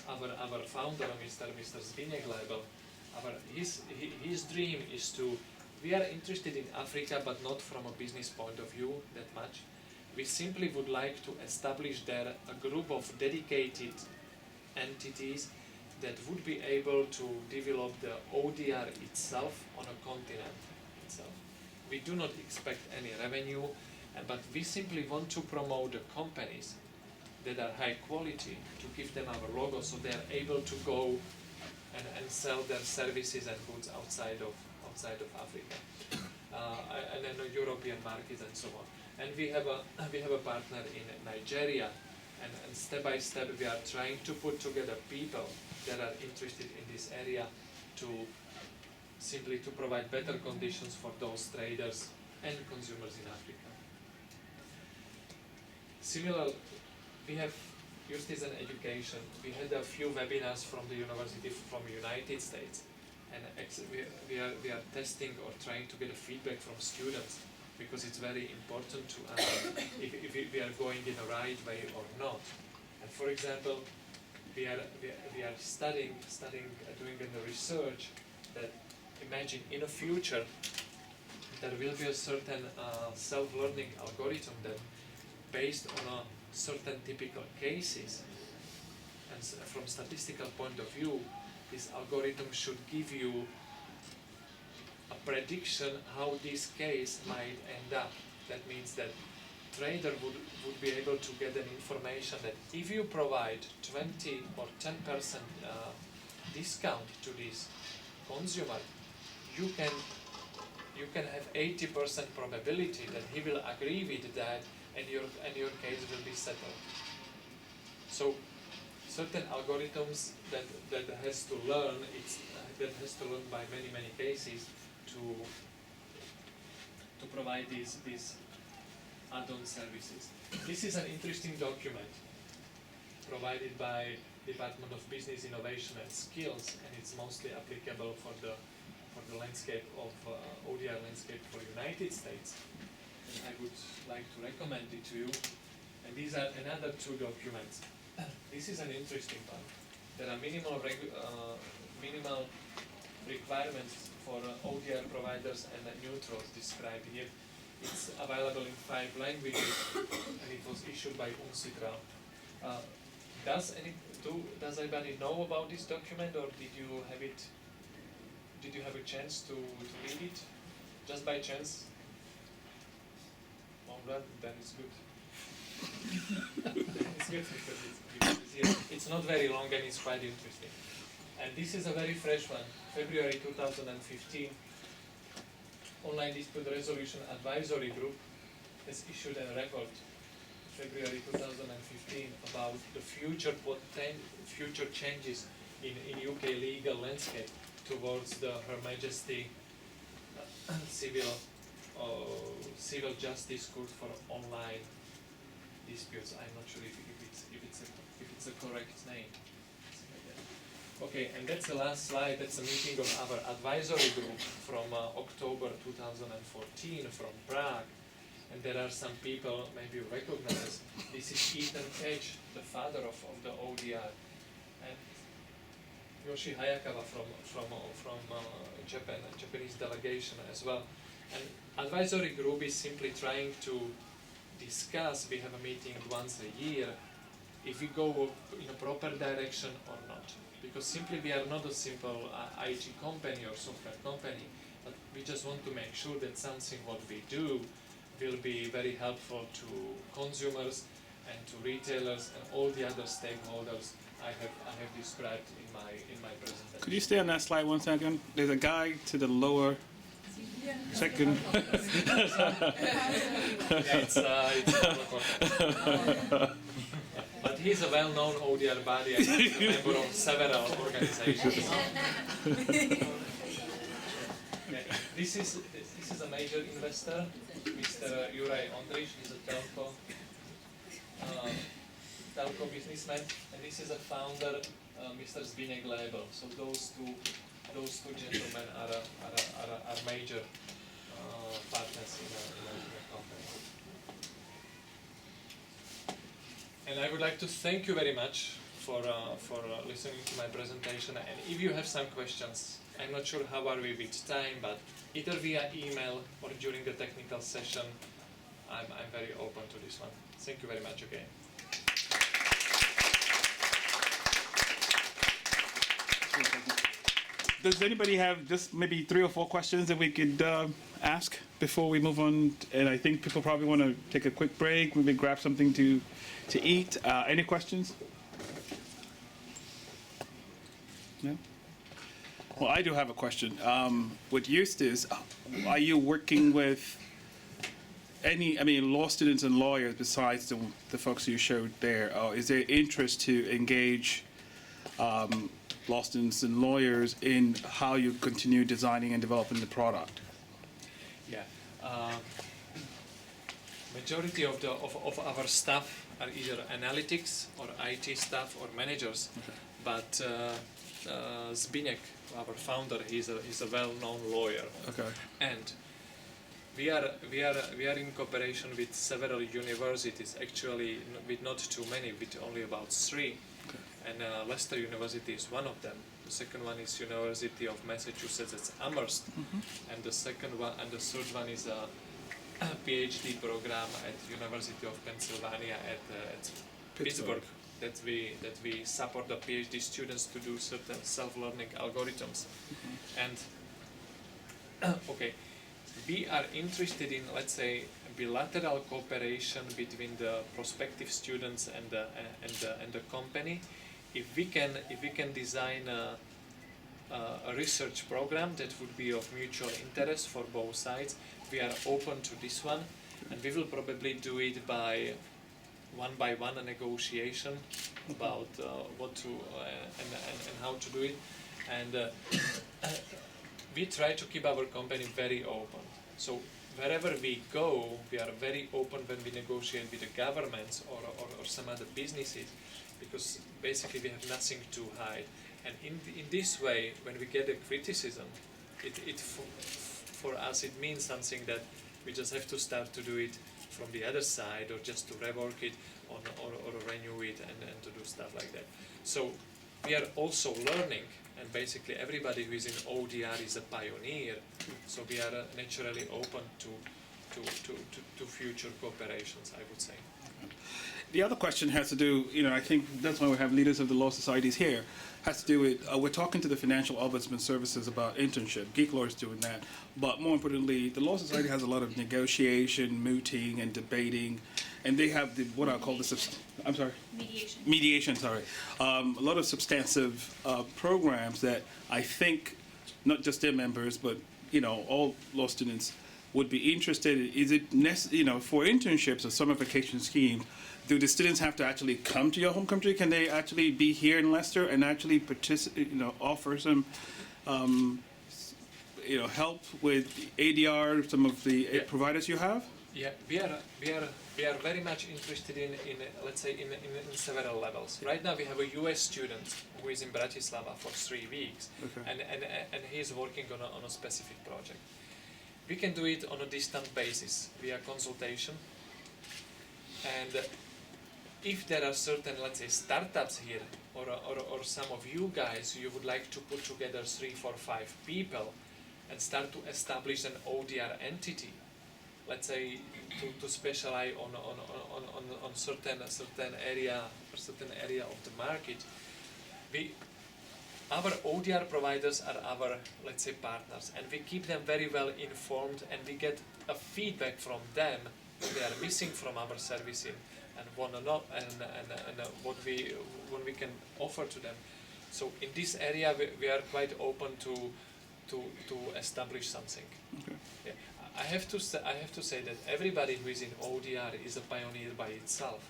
our founder, Mr. Zbigniew, his dream is to. We are interested in Africa, but not from a business point of view that much. We simply would like to establish there a group of dedicated entities that would be able to develop the ODR itself on a continent itself. We do not expect any revenue, but we simply want to promote the companies that are high quality, to give them our logo so they are able to go and sell their services and goods outside of Africa, and then the European market and so on. And we have a partner in Nigeria, and step by step we are trying to put together people that are interested in this area to simply to provide better conditions for those traders and consumers in Africa. Similar, we have Youstice and education. We had a few webinars from the university from the United States, and we are testing or trying to get a feedback from students, because it's very important to if we are going in the right way or not. And for example, we are studying doing the research that imagine in the future there will be a certain self-learning algorithm that based on a certain typical cases, and from statistical point of view, this algorithm should give you a prediction how this case might end up. That means that trader would be able to get an information that if you provide 20 or 10% discount to this consumer, you can have 80% probability that he will agree with that, and your case will be settled. So certain algorithms that has to learn by many cases to provide these add-on services. This is an interesting document provided by Department of Business Innovation and Skills, and it's mostly applicable for the landscape of ODR landscape for United States. And I would like to recommend it to you. And these are another two documents. This is an interesting one. There are minimal requirements for ODR providers and neutrals described here. It's available in 5 languages, and it was issued by UNCITRAL. Does anybody know about this document, or did you have a chance to read it? Just by chance? Well, then it's good. It's good because it's not very long and it's quite interesting. And this is a very fresh one, February 2015. Online Dispute Resolution Advisory Group has issued a report, February 2015, about the future changes in UK legal landscape towards the Her Majesty Civil Justice Court for online disputes. I'm not sure if it's a correct name. Okay, and that's the last slide. That's a meeting of our advisory group from October 2014 from Prague. And there are some people maybe you recognize. This is Ethan Cage, the father of the ODR. And Yoshi Hayakawa from Japanese delegation as well. And advisory group is simply trying to discuss, we have a meeting once a year, if we go in a proper direction or not. Because simply we are not a simple IT company or software company, but we just want to make sure that something what we do will be very helpful to consumers and to retailers and all the other stakeholders I have described in my presentation. Could you stay on that slide 1 second? There's a guy to the lower second. But he's a well-known ODR body and he's a member of several organizations. This is a major investor, Mr. Juraj Ondriš. He's a telco businessman, and this is a founder, Mr. Zbigniew Lebel. So those two gentlemen are major partners in a company. And I would like to thank you very much for listening to my presentation. And if you have some questions, I'm not sure how are we with time, but either via email or during the technical session, I'm very open to this one. Thank you very much again. Does anybody have just maybe 3 or 4 questions that we could ask before we move on? And I think people probably want to take a quick break, maybe grab something to eat. Any questions? No? Well, I do have a question. With Youstice, are you working with law students and lawyers besides the folks you showed there? Is there interest to engage law students and lawyers in how you continue designing and developing the product? Yeah. Majority of our staff are either analytics or IT staff or managers, Okay. but Zbigniew, our founder, he's a well-known lawyer, Okay. and we are in cooperation with several universities. Actually, with not too many, with only about 3. Okay. And Leicester University is one of them. The second one is University of Massachusetts, it's Amherst, and the third one is a PhD program at University of Pennsylvania at Pittsburgh. That we support the PhD students to do certain self-learning algorithms, and okay, we are interested in, let's say, bilateral cooperation between the prospective students and the company. If we can design a research program that would be of mutual interest for both sides, we are open to this one, and we will probably do it by one a negotiation about what to and how to do it, and we try to keep our company very open. So wherever we go, we are very open when we negotiate with the governments or some other businesses, because basically we have nothing to hide. And in this way, when we get a criticism, it for us it means something that we just have to start to do it from the other side, or just to rework it or renew it and to do stuff like that. So we are also learning, and basically everybody who is in ODR is a pioneer. So we are naturally open to future cooperations, I would say. The other question has to do, I think that's why we have leaders of the law societies here, has to do with, we're talking to the Financial Ombudsman Services about internship. GEEKLAW is doing that. But more importantly, the Law Society has a lot of negotiation, mooting, and debating. And they have what I call mediation, sorry. A lot of substantive programs that I think not just their members, but, all law students would be interested in. Is it, for internships or summer vacation schemes, do the students have to actually come to your home country? Can they actually be here in Leicester and actually participate, offer some, help with ADR, some of the providers you have? Yeah, we are very much interested in let's say in several levels. Right now we have a US student who is in Bratislava for 3 weeks, Okay. and he's working on a specific project. We can do it on a distant basis via consultation, and if there are certain, let's say, startups here, or some of you guys, you would like to put together 3, 4, 5 people and start to establish an ODR entity, let's say to specialize on certain area of the market. Our ODR providers are our, let's say, partners, and we keep them very well informed, and we get a feedback from them what they are missing from our servicing and what we can offer to them. So in this area we are quite open to establish something. Okay. Yeah. I have to say that everybody who is in ODR is a pioneer by itself,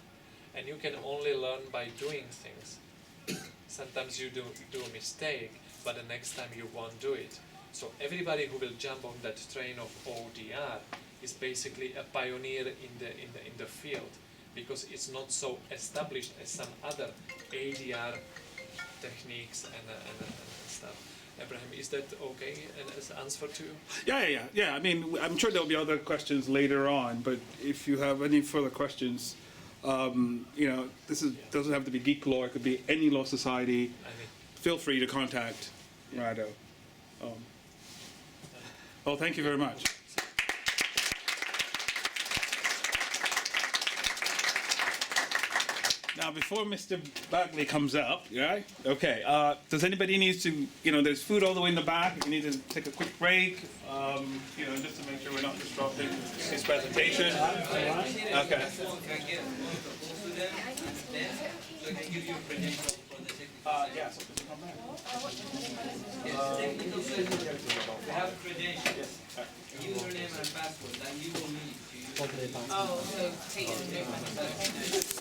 and you can only learn by doing things. Sometimes you do a mistake, but the next time you won't do it. So everybody who will jump on that train of ODR is basically a pioneer in the field, because it's not so established as some other ADR techniques and stuff. Abraham, is that okay as answer to you? Yeah. I mean, I'm sure there'll be other questions later on, but if you have any further questions, this doesn't have to be GEEKLAW, it could be any law society. Feel free to contact Rado. Well, thank you very much. Now, before Mr. Bagley comes up, right? Okay. Does anybody need to? There's food all the way in the back. If you need to take a quick break, just to make sure we're not disrupting his presentation. Okay. So I can give you a credential for the technical Yeah. So please come back. Yes, technical session. We have credentials, username and password that you will need to use. Oh, so take it.